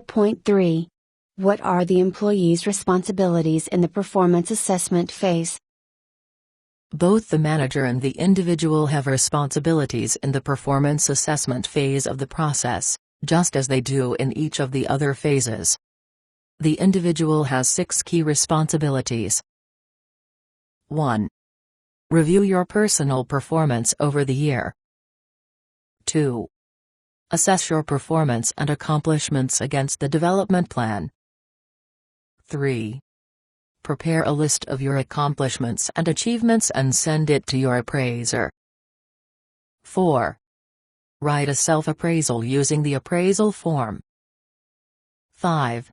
4.3. What are the employee's responsibilities in the performance assessment phase? Both the manager and the individual have responsibilities in the performance assessment phase of the process, just as they do in each of the other phases. The individual has 6 key responsibilities. 1. Review your personal performance over the year. 2. Assess your performance and accomplishments against the development plan. 3. Prepare a list of your accomplishments and achievements and send it to your appraiser. 4. Write a self-appraisal using the appraisal form. 5.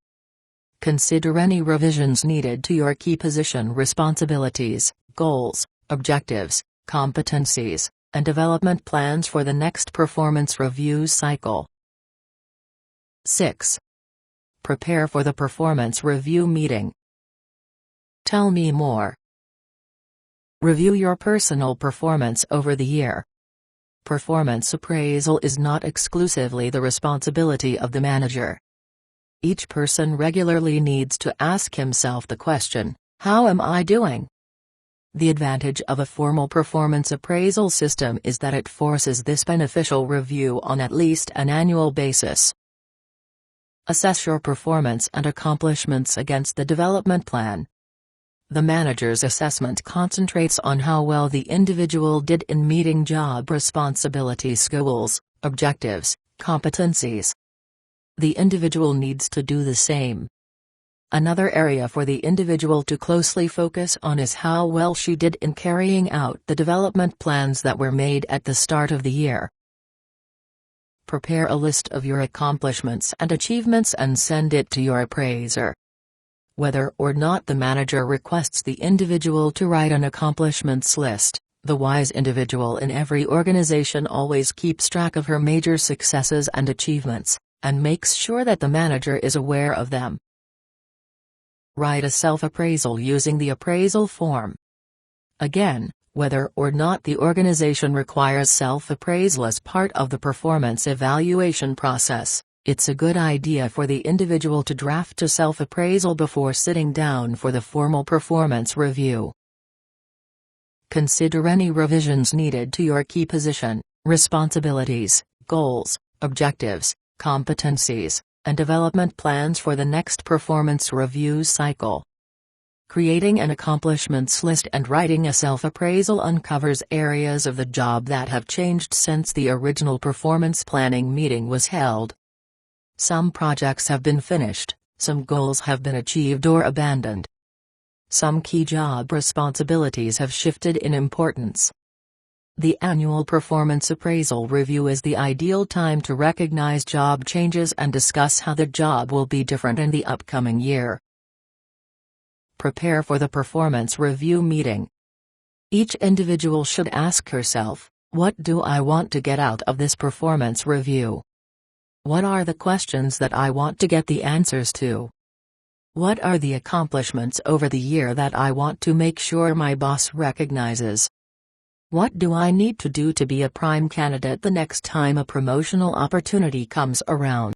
Consider any revisions needed to your key position responsibilities, goals, objectives, competencies, and development plans for the next performance review cycle. 6. Prepare for the performance review meeting. Tell me more. Review your personal performance over the year. Performance appraisal is not exclusively the responsibility of the manager. Each person regularly needs to ask himself the question, how am I doing? The advantage of a formal performance appraisal system is that it forces this beneficial review on at least an annual basis. Assess your performance and accomplishments against the development plan. The manager's assessment concentrates on how well the individual did in meeting job responsibilities, goals, objectives, competencies. The individual needs to do the same. Another area for the individual to closely focus on is how well she did in carrying out the development plans that were made at the start of the year. Prepare a list of your accomplishments and achievements and send it to your appraiser. Whether or not the manager requests the individual to write an accomplishments list, the wise individual in every organization always keeps track of her major successes and achievements, and makes sure that the manager is aware of them. Write a self-appraisal using the appraisal form. Again, whether or not the organization requires self-appraisal as part of the performance evaluation process, it's a good idea for the individual to draft a self-appraisal before sitting down for the formal performance review. Consider any revisions needed to your key position, responsibilities, goals, objectives, competencies, and development plans for the next performance review cycle. Creating an accomplishments list and writing a self-appraisal uncovers areas of the job that have changed since the original performance planning meeting was held. Some projects have been finished, some goals have been achieved or abandoned. Some key job responsibilities have shifted in importance. The annual performance appraisal review is the ideal time to recognize job changes and discuss how the job will be different in the upcoming year. Prepare for the performance review meeting. Each individual should ask herself, what do I want to get out of this performance review? What are the questions that I want to get the answers to? What are the accomplishments over the year that I want to make sure my boss recognizes? What do I need to do to be a prime candidate the next time a promotional opportunity comes around?